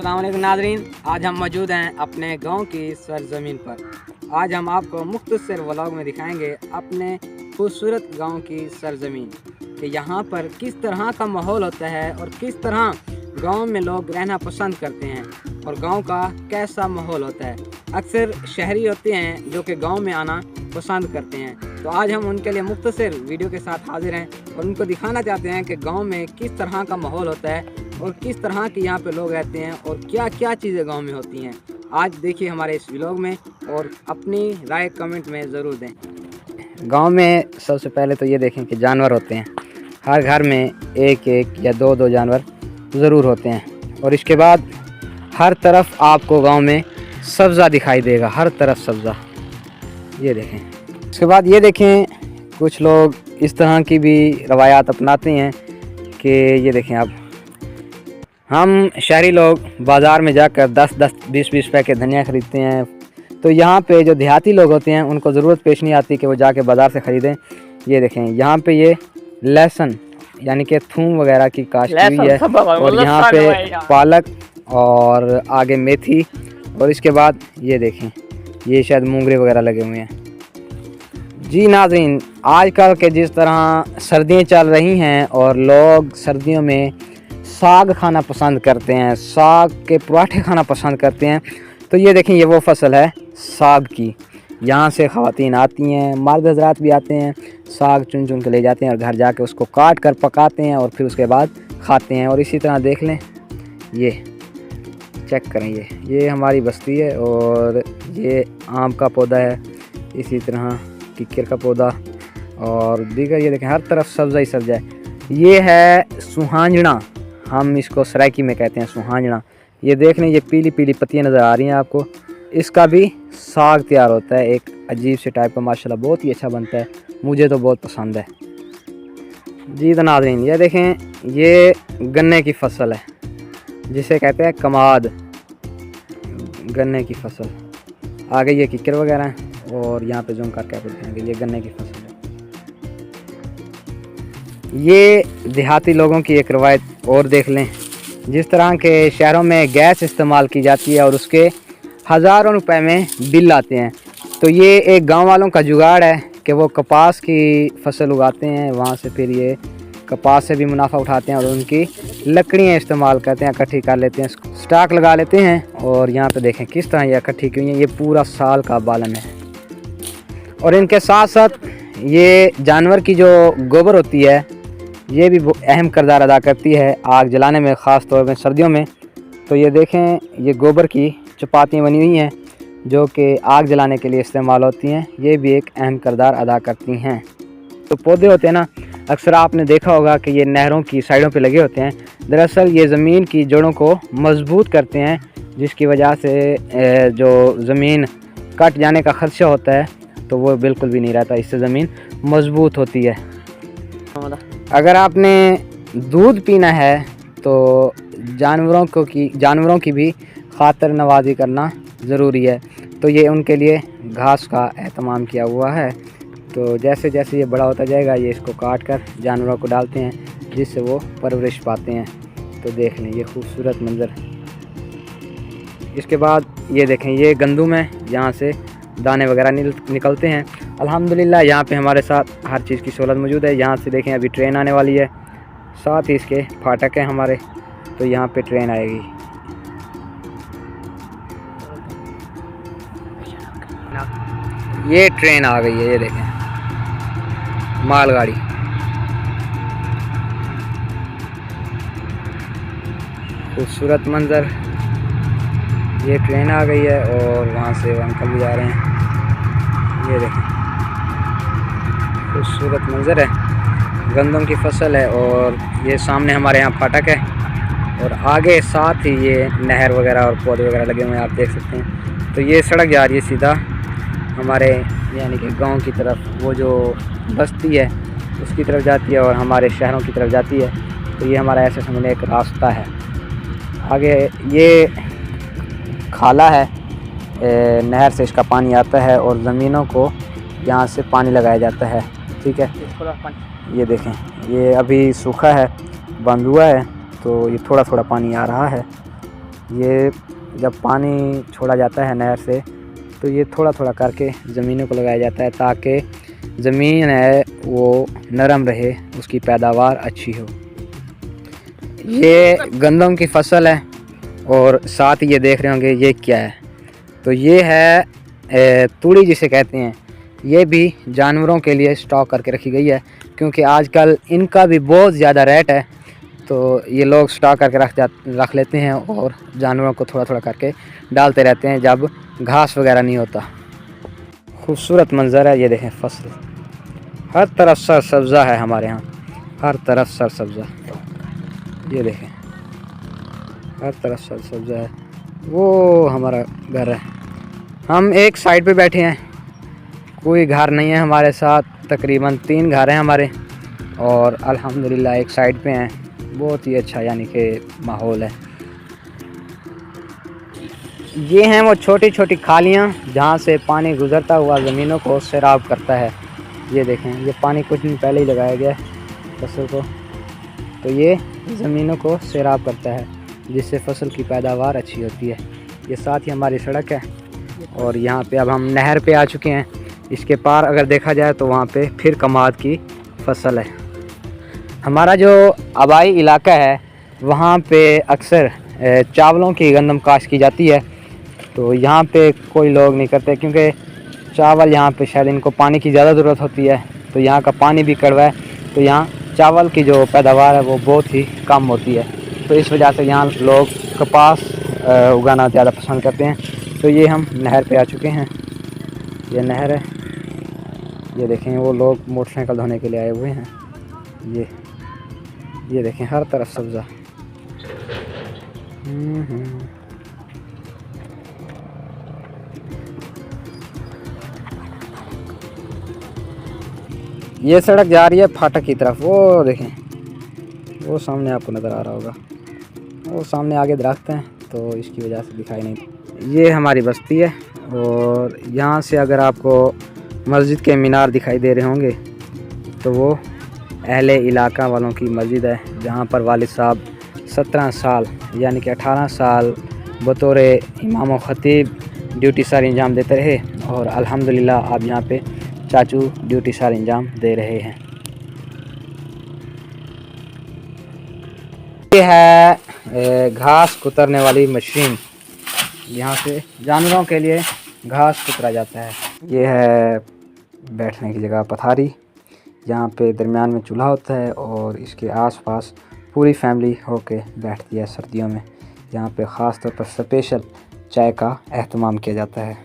अस्सलाम वालेकुम नाज़रीन, आज हम मौजूद हैं अपने गांव की सरजमीन पर। आज हम आपको मुख्तसर व्लॉग में दिखाएंगे अपने खूबसूरत गांव की सरजमीन कि यहाँ पर किस तरह का माहौल होता है और किस तरह गांव में लोग रहना पसंद करते हैं और गांव का कैसा माहौल होता है। अक्सर शहरी होते हैं जो कि गांव में आना पसंद करते हैं, तो आज हम उनके लिए मुख्तसर वीडियो के साथ हाजिर हैं और उनको दिखाना चाहते हैं कि गांव में किस तरह का माहौल होता है और किस तरह के यहाँ पे लोग रहते हैं और क्या क्या चीज़ें गांव में होती हैं। आज देखिए हमारे इस व्लॉग में और अपनी राय कमेंट में ज़रूर दें। गांव में सबसे पहले तो ये देखें कि जानवर होते हैं, हर घर में एक एक या दो दो जानवर ज़रूर होते हैं। और इसके बाद हर तरफ आपको गांव में सब्ज़ा दिखाई देगा, हर तरफ सब्ज़ा, ये देखें। इसके बाद ये देखें कुछ लोग इस तरह की भी रवायात अपनाते हैं कि ये देखें आप, हम शहरी लोग बाज़ार में जाकर 10-10, 20-20 रुपए के धनिया ख़रीदते हैं, तो यहाँ पे जो देहाती लोग होते हैं उनको ज़रूरत पेश नहीं आती कि वो जाके बाज़ार से ख़रीदें। ये देखें यहाँ पे ये लहसुन यानी कि थूम वगैरह की काश्त हुई है और यहाँ पे पालक और आगे मेथी और इसके बाद ये देखें ये शायद मूंगरे वगैरह लगे हुए हैं। जी नाज़रीन, आजकल के जिस तरह सर्दियाँ चल रही हैं और लोग सर्दियों में साग खाना पसंद करते हैं, साग के पराठे खाना पसंद करते हैं, तो ये देखें ये वो फसल है साग की। यहाँ से ख़वातीन आती हैं, मर्द हज़रात भी आते हैं, साग चुन चुन के ले जाते हैं और घर जाके उसको काट कर पकाते हैं और फिर उसके बाद खाते हैं। और इसी तरह देख लें, ये चेक करें, ये हमारी बस्ती है और ये आम का पौधा है, इसी तरह किक्कर का पौधा और दीगर, ये देखें हर तरफ सब्ज़ा ही सब्ज़ा है। ये है सुहांजना, हम इसको सराइकी में कहते हैं सुहांजना। ये देख लें, ये पीली पीली पत्तियां नज़र आ रही हैं आपको, इसका भी साग तैयार होता है एक अजीब से टाइप का, माशाल्लाह बहुत ही अच्छा बनता है, मुझे तो बहुत पसंद है। जी तो नाज़रीन, ये देखें ये गन्ने की फसल है जिसे कहते हैं कमाद, गन्ने की फसल। आगे ये किक्कर वगैरह हैं और यहाँ पे जूम करके आप देखेंगे ये गन्ने की फसल है। ये देहाती लोगों की एक रवायत और देख लें, जिस तरह के शहरों में गैस इस्तेमाल की जाती है और उसके हज़ारों रुपए में बिल आते हैं, तो ये एक गांव वालों का जुगाड़ है कि वो कपास की फसल उगाते हैं, वहाँ से फिर ये कपास से भी मुनाफा उठाते हैं और उनकी लकड़ियाँ इस्तेमाल करते हैं, इकट्ठी कर लेते हैं, स्टॉक लगा लेते हैं। और यहाँ पे देखें किस तरह ये इकट्ठी की हुई है, ये पूरा साल का बालन है। और इनके साथ साथ ये जानवर की जो गोबर होती है ये भी अहम किरदार अदा करती है आग जलाने में, ख़ास तौर पर सर्दियों में। तो ये देखें ये गोबर की चपातियाँ बनी हुई हैं जो कि आग जलाने के लिए इस्तेमाल होती हैं, ये भी एक अहम किरदार अदा करती हैं। तो पौधे होते हैं ना, अक्सर आपने देखा होगा कि ये नहरों की साइडों पे लगे होते हैं, दरअसल ये ज़मीन की जड़ों को मजबूत करते हैं, जिसकी वजह से जो ज़मीन कट जाने का ख़दशा होता है तो वो बिल्कुल भी नहीं रहता, इससे ज़मीन मजबूत होती है। अगर आपने दूध पीना है तो जानवरों की भी खातिर नवाजी करना ज़रूरी है, तो ये उनके लिए घास का एहतमाम किया हुआ है। तो जैसे जैसे ये बड़ा होता जाएगा ये इसको काट कर जानवरों को डालते हैं जिससे वो परवरिश पाते हैं। तो देख लें ये खूबसूरत मंज़र। इसके बाद ये देखें ये गंदुम है, यहाँ से दाने वगैरह निकलते हैं। अल्हम्दुलिल्लाह यहाँ पे हमारे साथ हर चीज़ की सहूलत मौजूद है। यहाँ से देखें अभी ट्रेन आने वाली है, साथ ही इसके फाटक हैं हमारे, तो यहाँ पे ट्रेन आएगी। ये ट्रेन आ गई है, ये देखें मालगाड़ी। खूबसूरत मंज़र, ये ट्रेन आ गई है और वहाँ से वो अंकल भी जा रहे हैं, ये देखें खूबसूरत मंज़र है, गंदम की फसल है और ये सामने हमारे यहाँ फाटक है और आगे साथ ही ये नहर वगैरह और पौधे वगैरह लगे हुए हैं, आप देख सकते हैं। तो ये सड़क जा रही है सीधा हमारे यानी कि गांव की तरफ, वो जो बस्ती है उसकी तरफ जाती है और हमारे शहरों की तरफ जाती है। तो ये हमारा ऐसे समझ एक रास्ता है। आगे ये खाला है, नहर से इसका पानी आता है और ज़मीनों को यहाँ से पानी लगाया जाता है, ठीक है। ये देखें ये अभी सूखा है, बंद हुआ है, तो ये थोड़ा थोड़ा पानी आ रहा है। ये जब पानी छोड़ा जाता है नहर से तो ये थोड़ा थोड़ा करके ज़मीनों को लगाया जाता है ताकि ज़मीन है वो नरम रहे, उसकी पैदावार अच्छी हो। ये गंदम की फसल है और साथ ये देख रहे होंगे ये क्या है, तो ये है तूड़ी जिसे कहते हैं। ये भी जानवरों के लिए स्टॉक करके रखी गई है क्योंकि आजकल इनका भी बहुत ज़्यादा रेट है, तो ये लोग स्टॉक करके रख लेते हैं और जानवरों को थोड़ा थोड़ा करके डालते रहते हैं जब घास वगैरह नहीं होता। खूबसूरत मंज़र है, ये देखें फसल, हर तरफ सर सब्ज़ा है हमारे यहाँ, हर तरफ सर सब्ज़ा। ये देखें हर तरफ सर सब्ज़ा है। वो हमारा घर है, हम एक साइड पे बैठे हैं, कोई घर नहीं है हमारे साथ। तकरीबन 3 घर हैं हमारे और अल्हम्दुलिल्लाह एक साइड पे हैं। बहुत ही अच्छा यानी कि माहौल है। ये हैं वो छोटी छोटी खालियाँ जहाँ से पानी गुज़रता हुआ ज़मीनों को सैराब करता है। ये देखें, ये पानी कुछ दिन पहले ही लगाया गया है फसल को, तो ये ज़मीनों को सैराब करता है जिससे फसल की पैदावार अच्छी होती है। ये साथ ही हमारी सड़क है और यहाँ पे अब हम नहर पे आ चुके हैं। इसके पार अगर देखा जाए तो वहाँ पे फिर कमाद की फसल है। हमारा जो आबाई इलाका है वहाँ पे अक्सर चावलों की गंदम काश्त की जाती है, तो यहाँ पे कोई लोग नहीं करते क्योंकि चावल यहाँ पे शायद इनको पानी की ज़्यादा ज़रूरत होती है, तो यहाँ का पानी भी कड़वा है, तो यहाँ चावल की जो पैदावार है वो बहुत ही कम होती है, तो इस वजह से यहाँ लोग कपास उगाना ज़्यादा पसंद करते हैं। तो ये हम नहर पे आ चुके हैं, ये नहर है। ये देखें वो लोग मोटरसाइकिल धोने के लिए आए हुए हैं। ये देखें हर तरफ सब्ज़ा। ये सड़क जा रही है फाटक की तरफ, वो देखें, वो सामने आपको नज़र आ रहा होगा, वो सामने आगे दरख्त हैं तो इसकी वजह से दिखाई नहीं। ये हमारी बस्ती है और यहाँ से अगर आपको मस्जिद के मीनार दिखाई दे रहे होंगे तो वो अहले इलाका वालों की मस्जिद है, जहाँ पर वालिद साहब 17 साल यानी कि 18 साल बतौर इमाम व ख़तीब ड्यूटी सार इंजाम देते रहे और अल्हम्दुलिल्लाह अब यहाँ पे चाचू ड्यूटी सार इंजाम दे रहे हैं। ये है घास कुतरने वाली मशीन, यहाँ से जानवरों के लिए घास कुतरा जाता है। ये है बैठने की जगह पथारी, यहाँ पे दरमियान में चूल्हा होता है और इसके आसपास पूरी फैमिली होके बैठती है सर्दियों में। यहाँ पे ख़ास तौर पर स्पेशल चाय का एहतमाम किया जाता है।